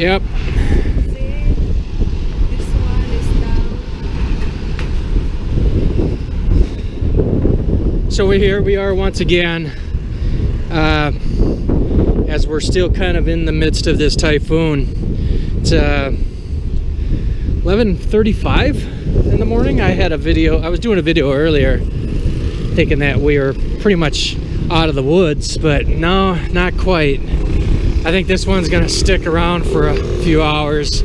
Yep. See, this one is down. So here we are once again, as we're still kind of in the midst of this typhoon. It's 11:35 in the morning. I was doing a video earlier thinking that we were pretty much out of the woods, but no, not quite. I think this one's gonna stick around for a few hours.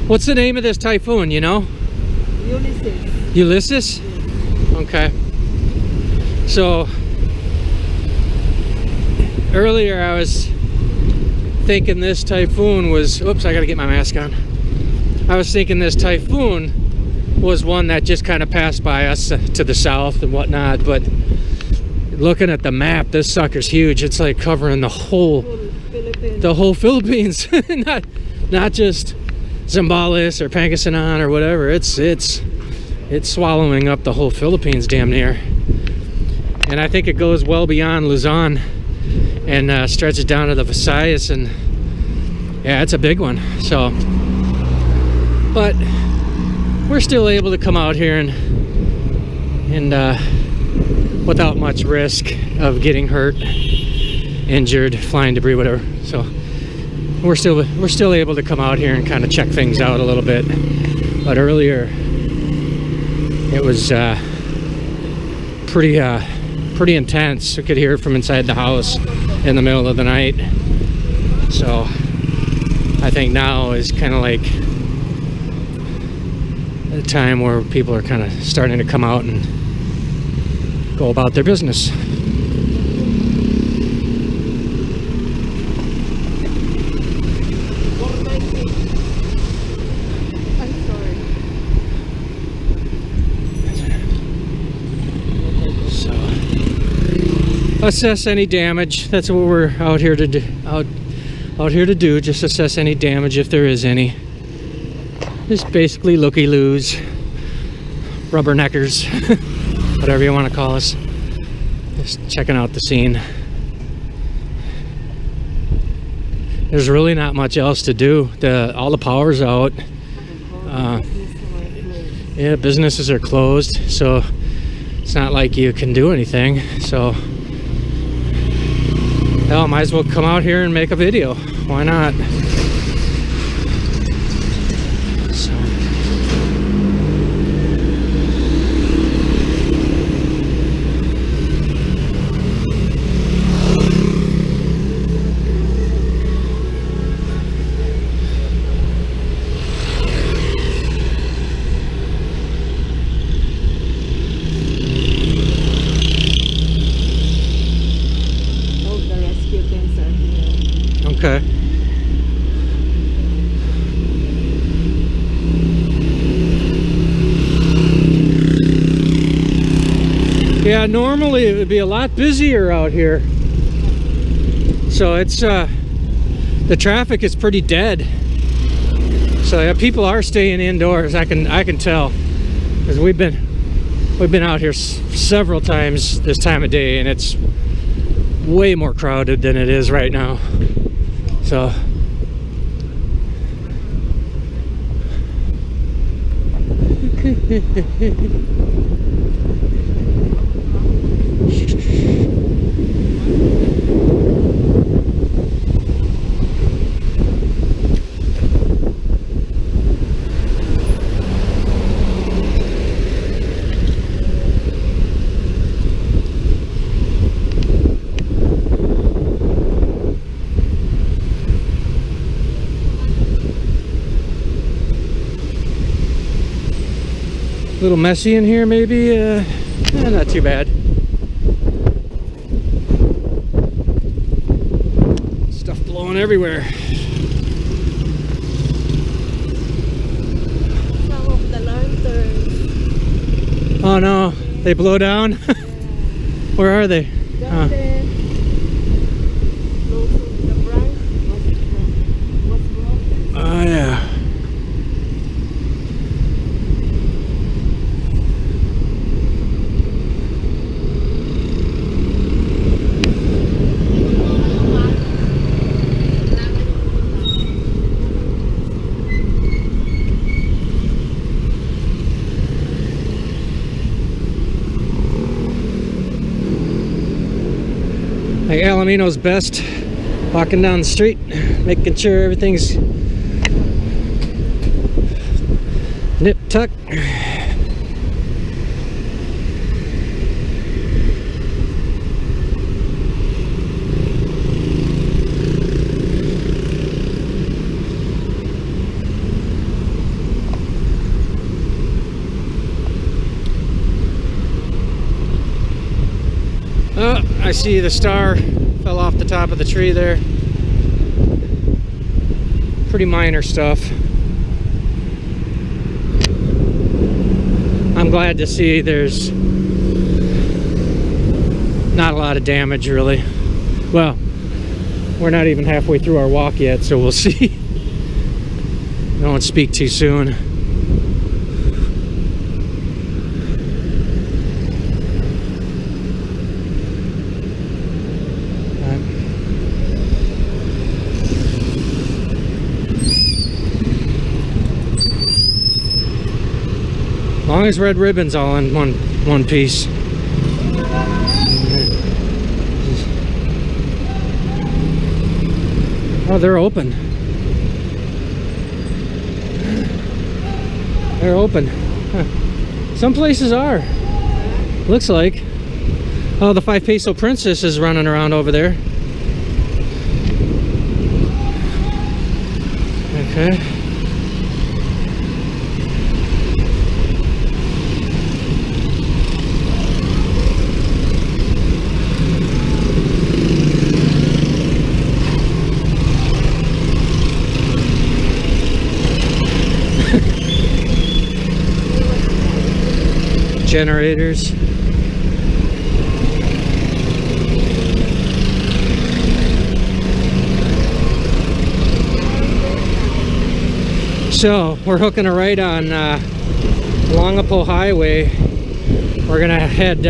What's the name of this typhoon, you know? Ulysses. Ulysses? Okay. So earlier I was thinking this typhoon was, oops, I gotta get my mask on. I was thinking this typhoon was one that just kind of passed by us to the south and whatnot, but looking at the map, this sucker's huge. It's like covering the whole Philippines. not just Zambales or Pangasinan or whatever. It's swallowing up the whole Philippines damn near. And I think it goes well beyond Luzon and stretches down to the Visayas, and yeah, it's a big one. So, but we're still able to come out here and without much risk of getting hurt, injured, flying debris, whatever. So we're still able to come out here and kind of check things out a little bit. But earlier it was pretty intense. You could hear it from inside the house in the middle of the night. So I think now is kind of like a time where people are kind of starting to come out and go about their business. So assess any damage. That's what we're out here to do. Out here to do. Just assess any damage if there is any. Just basically looky-loos, rubberneckers, whatever you want to call us. Just checking out the scene. There's really not much else to do. All the power's out. Yeah, businesses are closed, so it's not like you can do anything. So, hell, might as well come out here and make a video. Why not? Okay. Yeah, normally it would be a lot busier out here. So it's the traffic is pretty dead. So yeah, people are staying indoors. I can tell, because we've been out here several times this time of day, and it's way more crowded than it is right now. So a little messy in here, maybe. Not too bad. Stuff blowing everywhere. Some of the lanterns. Oh no, they blow down? Yeah. Where are they? Down there. Close to the branch. What's broken? Oh yeah. Like Alaminos best, walking down the street, making sure everything's nip tuck. Oh, I see the star fell off the top of the tree there. Pretty minor stuff. I'm glad to see there's not a lot of damage, really. Well, we're not even halfway through our walk yet, so we'll see. Don't speak too soon. As long as red ribbon's all in one piece. Oh, they're open. They're open. Huh. Some places are. Looks like. Oh, the 5 peso princess is running around over there. Okay. Generators. So we're hooking a right on Longapo Highway. We're gonna head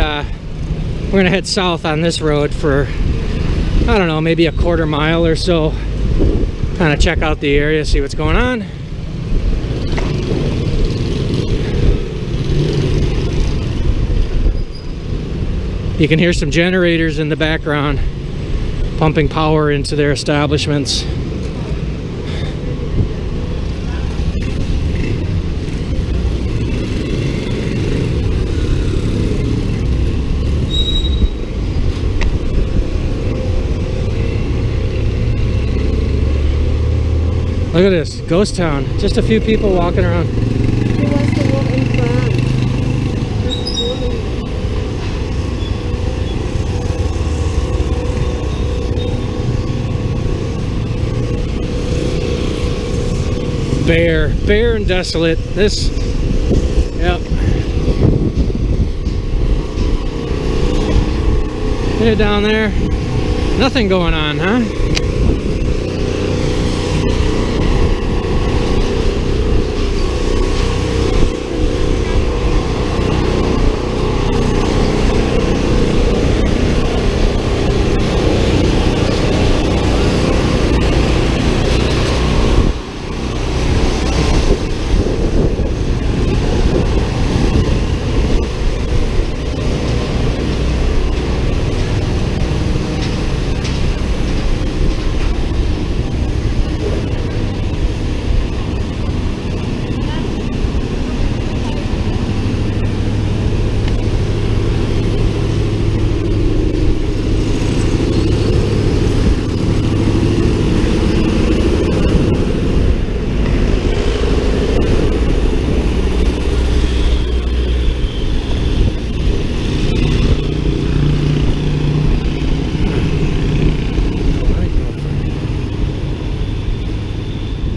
south on this road for, I don't know, maybe a quarter mile or so. Kind of check out the area, see what's going on. You can hear some generators in the background pumping power into their establishments. Look at this, ghost town. Just a few people walking around. Who wants to walk in front? Bare and desolate. This, yep. Hey, down there, nothing going on, huh?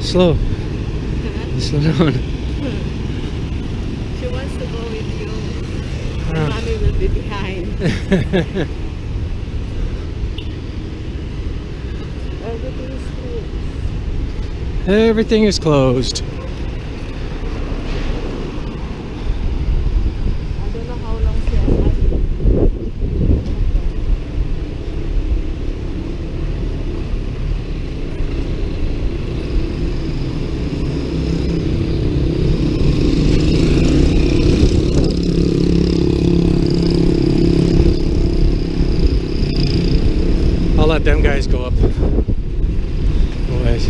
Slow. Slow down. She wants to go with you. Mommy will be behind. Everything is closed. Everything is closed. I don't know how long she has asked. let them guys go up. Anyways.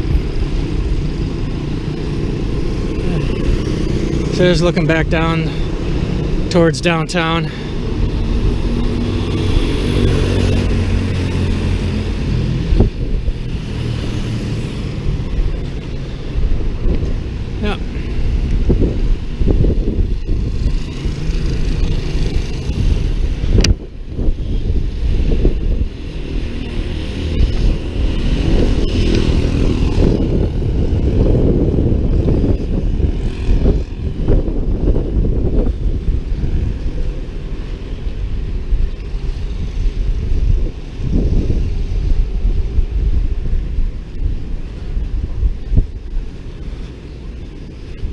So just looking back down towards downtown. Yeah.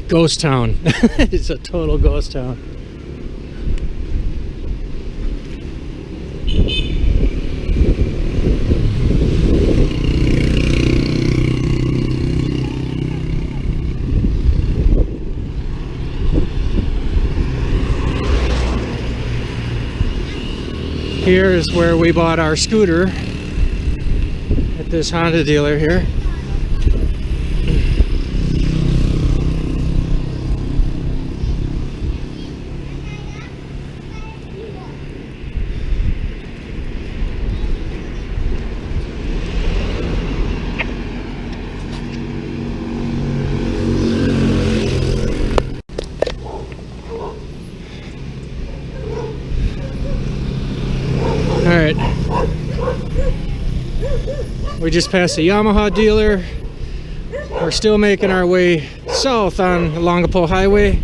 Ghost town. It's a total ghost town. Here is where we bought our scooter at this Honda dealer here. Alright, we just passed a Yamaha dealer. We're still making our way south on Longapo Highway.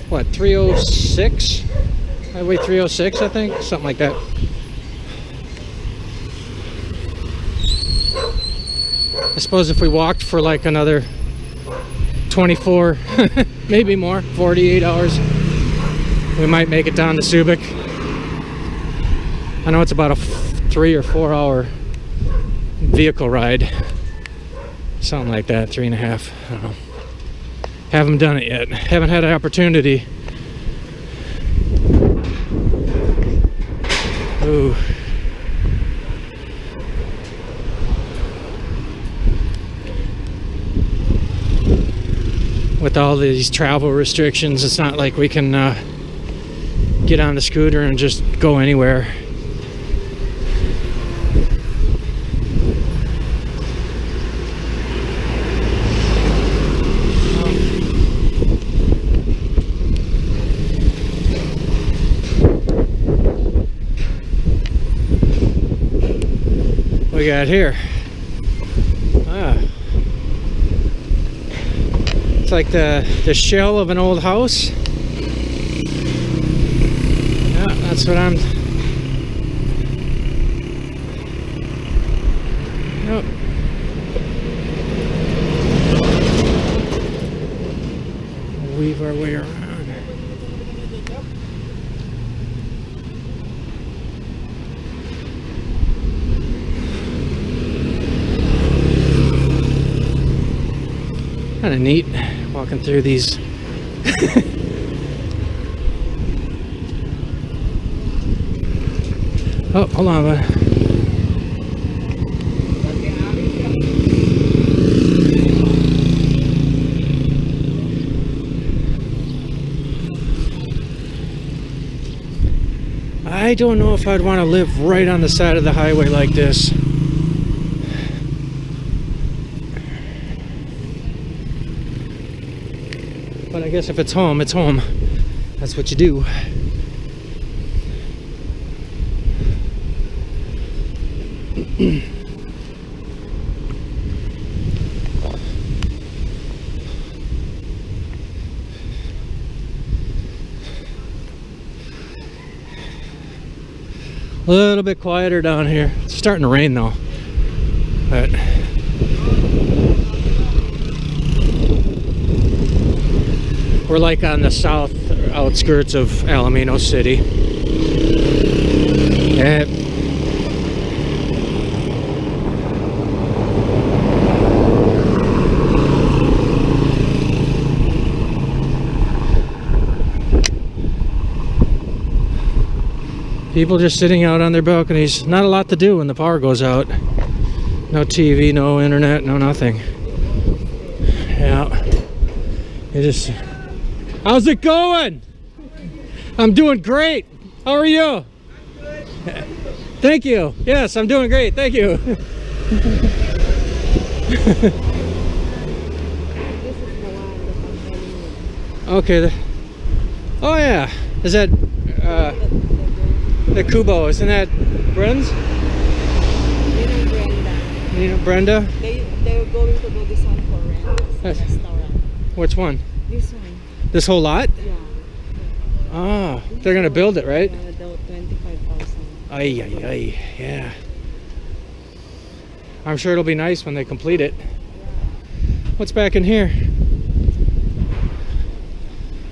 What, 306? Highway 306, I think? Something like that. I suppose if we walked for like another 24, maybe more, 48 hours, we might make it down to Subic. I know it's about a 3 or 4 hour vehicle ride. Something like that, 3.5. I don't know. Haven't done it yet. Haven't had an opportunity. Ooh. With all these travel restrictions, it's not like we can get on the scooter and just go anywhere. We got here. It's like the shell of an old house. Yeah, that's what I'm. Yep. Weave our way around. Kind of neat walking through these. Oh, hold on, bud. I don't know if I'd want to live right on the side of the highway like this. But I guess if it's home, it's home. That's what you do. A little bit quieter down here. It's starting to rain though. But we're like on the south outskirts of Alaminos City. And People just sitting out on their balconies. Not a lot to do when the power goes out. No TV, no internet, no nothing. Yeah. You just... How's it going? I'm doing great. How are you? Thank you. Yes, I'm doing great. Thank you. Okay. Oh yeah. Is that the Kubo? Isn't that Bren's? Nina Brenda. They're going to do this one for rent. It's a restaurant. Which one? This one. This whole lot? Yeah. Oh, they're gonna build it, right? Yeah, the 25,000. Ay, ay, ay. Yeah. I'm sure it'll be nice when they complete it. What's back in here?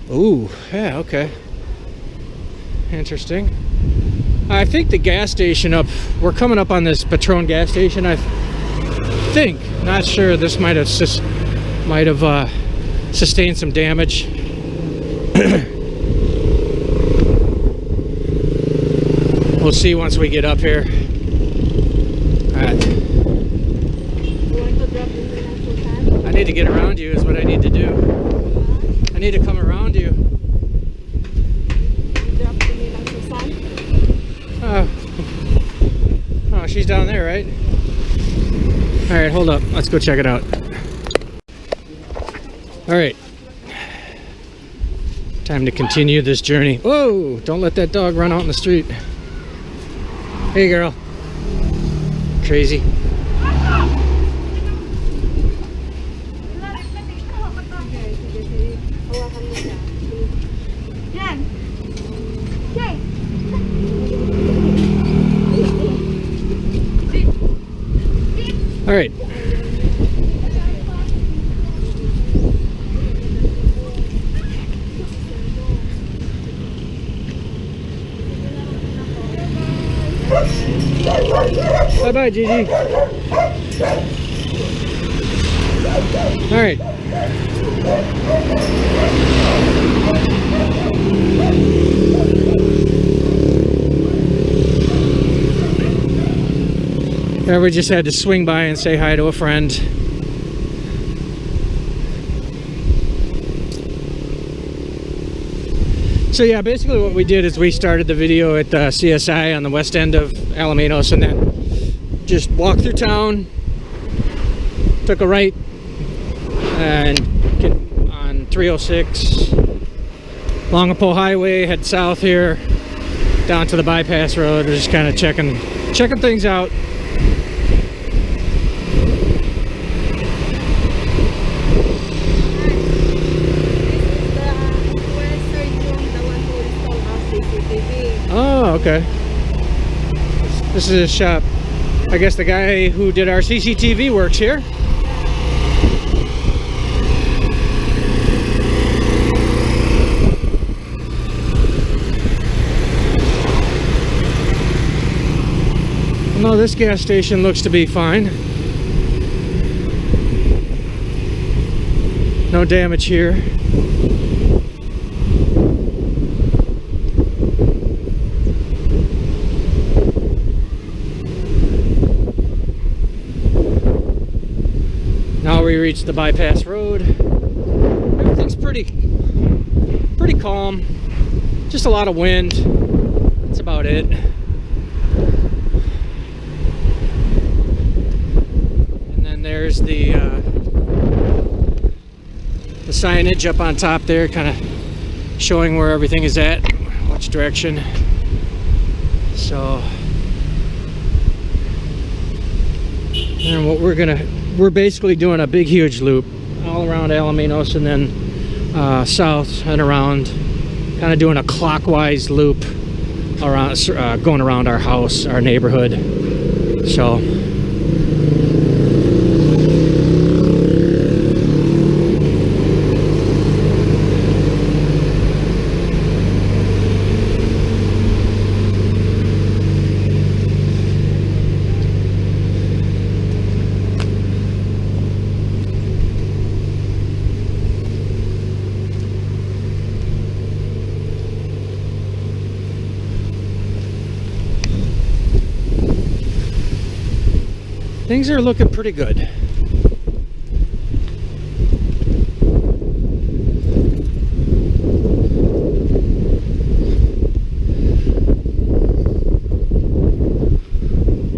Ooh, yeah, okay. Interesting. I think the gas station up, we're coming up on this Patron gas station, I think. Not sure, this might have sustained some damage. We'll see once we get up here. Alright. You want to drop in the natural pan? I need to get around you is what I need to do. I need to come around you. Drop in the natural pan? Oh, she's down there, right? Alright, hold up. Let's go check it out. Alright. Time to continue this journey. Whoa! Don't let that dog run out in the street. Hey, girl. Crazy. All right. Bye-bye, Gigi. All right. Yeah, we just had to swing by and say hi to a friend. So yeah, basically what we did is we started the video at CSI on the west end of Alaminos and then just walked through town, took a right and get on 306 Longapo Highway, head south here down to the bypass road. We're just kind of checking things out. Oh, okay. This is a shop. I guess the guy who did our CCTV works here. No, this gas station looks to be fine. No damage here. Now we reach the bypass road. Everything's pretty calm. Just a lot of wind. That's about it. And then there's the signage up on top there, kind of showing where everything is at, which direction. So, and what we're basically doing a big huge loop all around Alaminos and then south and around, kind of doing a clockwise loop around, going around our house, our neighborhood. So things are looking pretty good.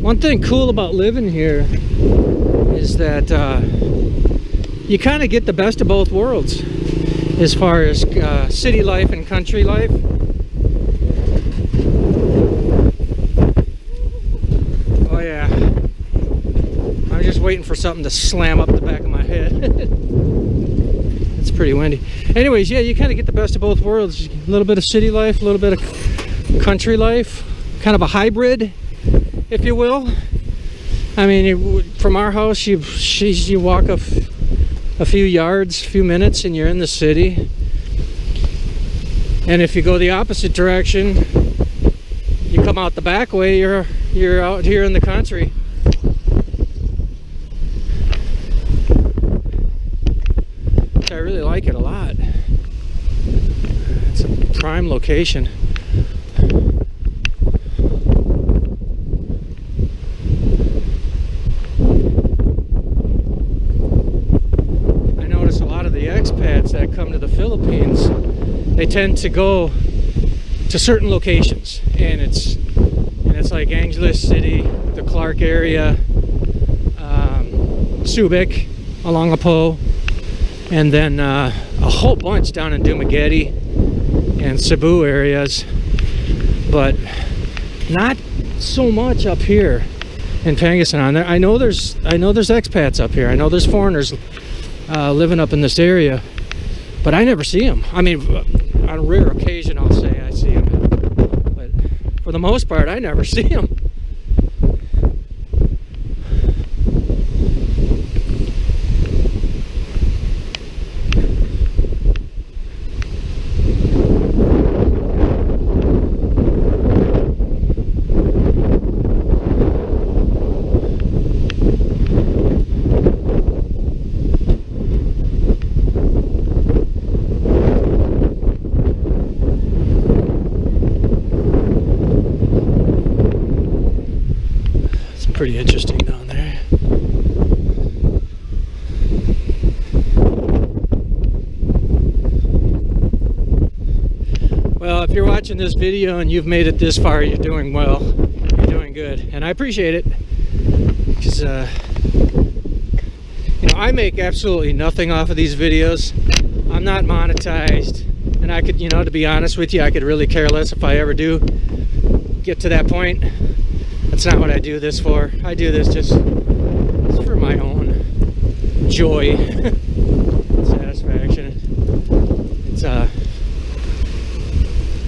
One thing cool about living here is that you kind of get the best of both worlds as far as city life and country life. Oh yeah, I'm just waiting for something to slam up the back of my head. It's pretty windy. Anyways, yeah, you kind of get the best of both worlds. A little bit of city life, a little bit of country life, kind of a hybrid, if you will. I mean, from our house, you walk a few yards, a few minutes, and you're in the city. And if you go the opposite direction, you come out the back way, you're out here in the country. I really like it a lot. It's a prime location. That come to the Philippines, they tend to go to certain locations, and it's like Angeles City, the Clark area, Subic along the Po, and then a whole bunch down in Dumaguete and Cebu areas, but not so much up here in Pangasinan. I know there's expats up here. I know there's foreigners living up in this area, but I never see them. I mean, on a rare occasion I'll say I see them, but for the most part I never see them. Pretty interesting down there. Well, if you're watching this video and you've made it this far, you're doing well. You're doing good, and I appreciate it, because you know, I make absolutely nothing off of these videos. I'm not monetized, and I could, you know, to be honest with you, I could really care less if I ever do get to that point. That's not what I do this for. I do this just for my own joy, satisfaction. It's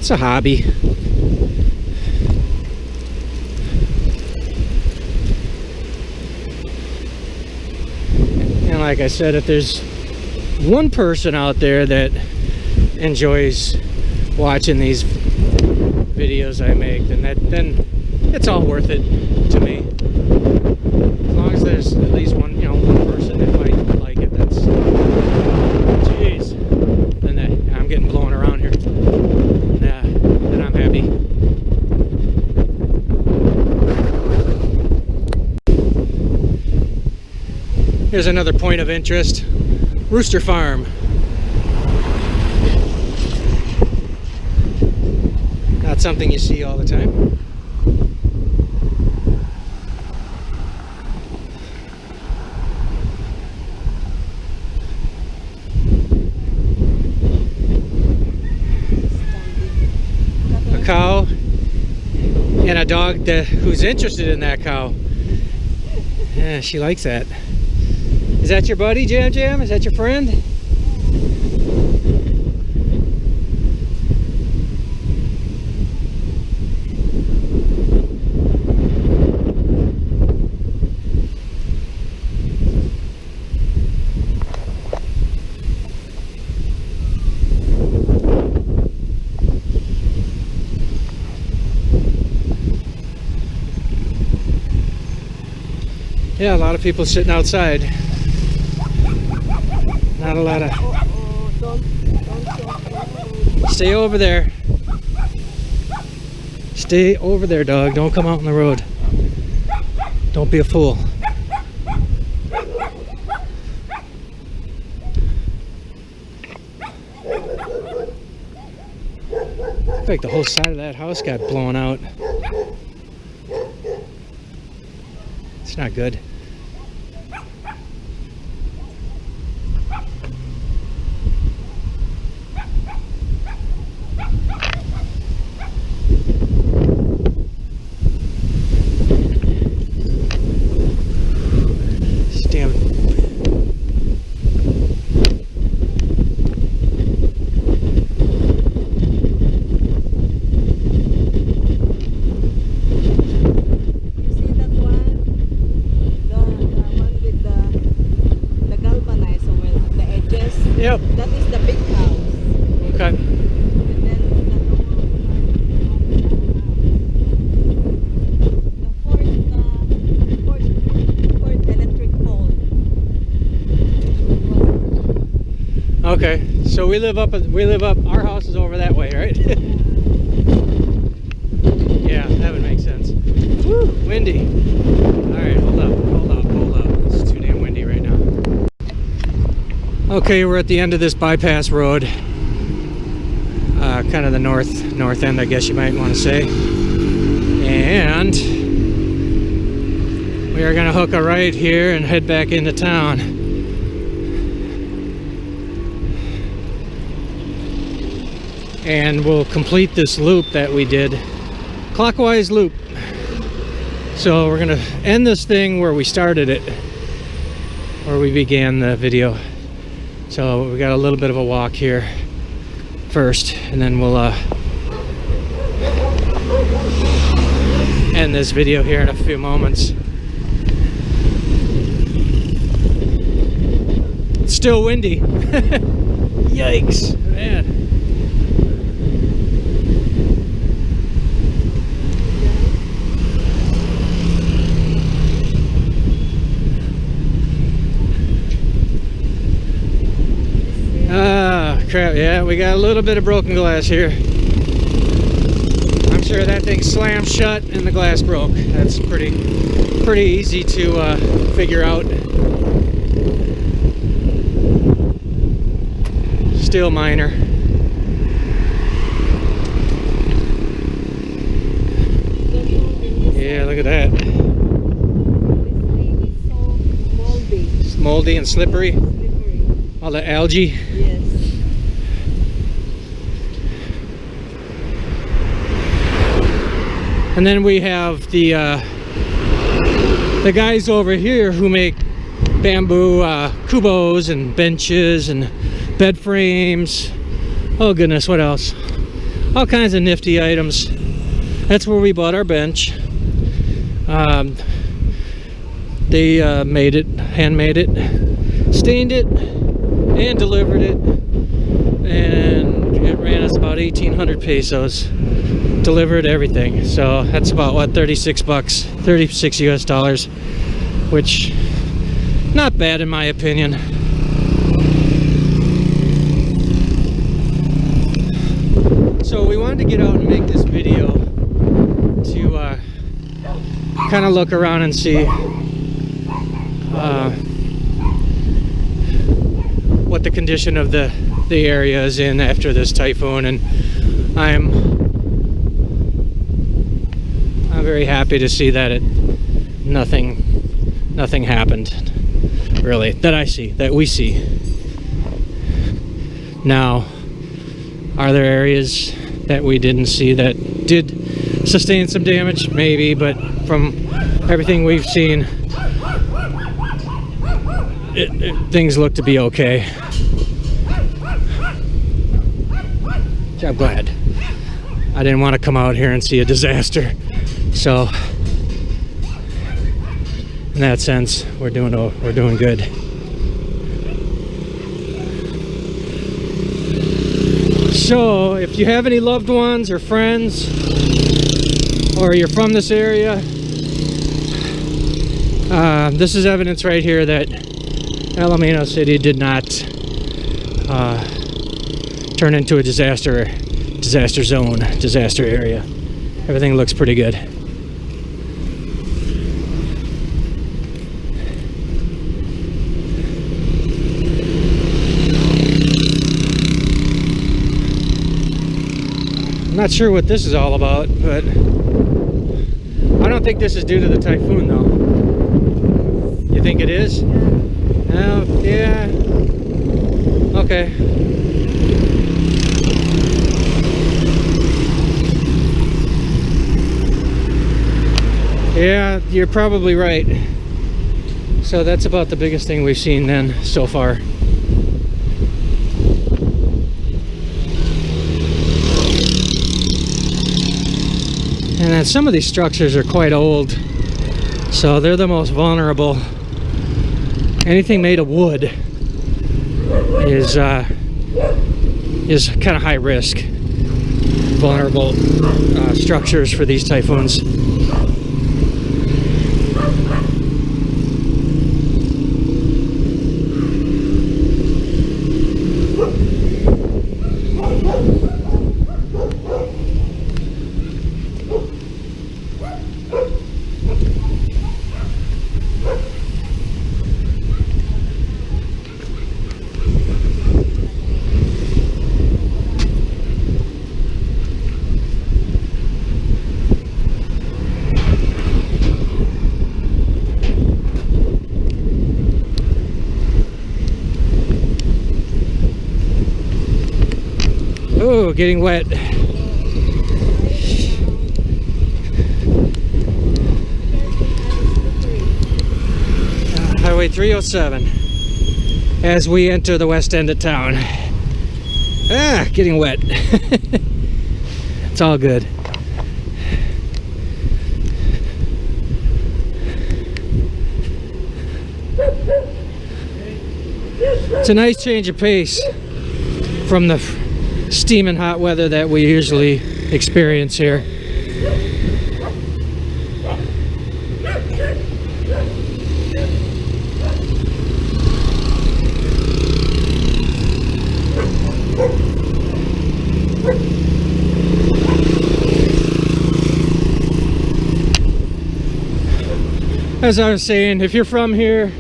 a hobby. And like I said, if there's one person out there that enjoys watching these videos I make, then it's all worth it to me. As long as there's at least one, you know, one person that might like it, that's, jeez, then I'm getting blown around here. Then I'm happy. Here's another point of interest: Rooster Farm. Not something you see all the time. Cow and a dog who's interested in that cow. Yeah, she likes that. Is that your buddy, Jam Jam? Is that your friend? Yeah, a lot of people sitting outside. Not a lot of... Stay over there. Stay over there, dog. Don't come out on the road. Don't be a fool. Looked like the whole side of that house got blown out. It's not good. Yep. That is the big house. Okay. And then the fourth electric pole. Okay. So we live up. Our house is over that way, right? Yeah, that would make sense. Woo, windy. All right, hold up. This is too damn windy right now. Okay, we're at the end of this bypass road. Kind of the north end, I guess you might want to say. And we are gonna hook a right here and head back into town. And we'll complete this loop that we did. Clockwise loop. So we're gonna end this thing where we started it, where we began the video. So we got a little bit of a walk here first, and then we'll end this video here in a few moments. It's still windy. Yikes, man. Ah, crap, yeah, we got a little bit of broken glass here. I'm sure that thing slammed shut and the glass broke. That's pretty easy to figure out. Still minor. Yeah, look at that. It's moldy and slippery. All the algae. Yes. And then we have the guys over here who make bamboo kubos and benches and bed frames. Oh goodness, what else? All kinds of nifty items. That's where we bought our bench. They made it, handmade it, stained it, and delivered it, and it ran us about 1,800 pesos. Delivered everything, so that's about what, 36 bucks, 36 US dollars, which not bad in my opinion. So we wanted to get out and make this video to kind of look around and see what the condition of the area is in after this typhoon, and I'm very happy to see that nothing happened really that we see. Now, are there areas that we didn't see that did sustain some damage? Maybe, but from everything we've seen, things look to be okay. I'm glad. I didn't want to come out here and see a disaster. So, in that sense, we're doing good. So, if you have any loved ones or friends, or you're from this area, this is evidence right here that Alaminos City did not turn into a disaster zone, disaster area. Everything looks pretty good. not sure what this is all about, but I don't think this is due to the typhoon though. You think it is? Oh, yeah. Okay. Yeah, you're probably right. So that's about the biggest thing we've seen then so far. And then some of these structures are quite old, so they're the most vulnerable. Anything made of wood is kind of high risk. Vulnerable structures for these typhoons. Oh, getting wet. Highway 307 as we enter the west end of town. Ah, getting wet. It's all good. It's a nice change of pace from the steaming hot weather that we usually experience here. As I was saying, if you're from here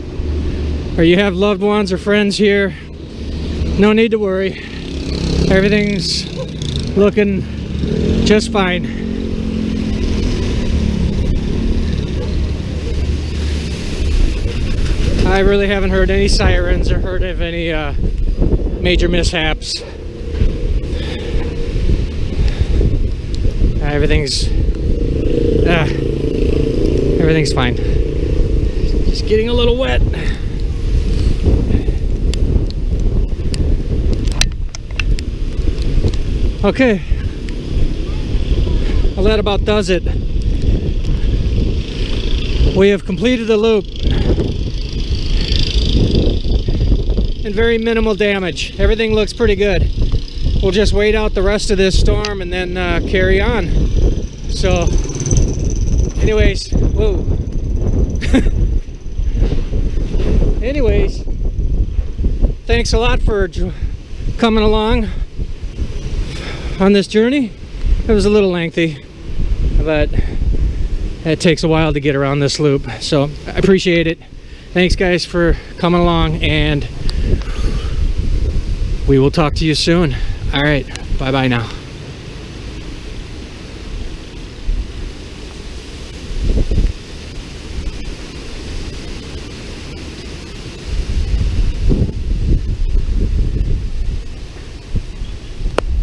or you have loved ones or friends here, no need to worry. Everything's looking just fine. I really haven't heard any sirens or heard of any major mishaps. Everything's fine. Just getting a little wet. Okay, well, that about does it. We have completed the loop and very minimal damage. Everything looks pretty good. We'll just wait out the rest of this storm and then carry on. So anyways, whoa. Anyways, thanks a lot for coming along on this journey. It was a little lengthy, but it takes a while to get around this loop, so I appreciate it. Thanks guys for coming along, and we will talk to you soon. All right, bye bye now.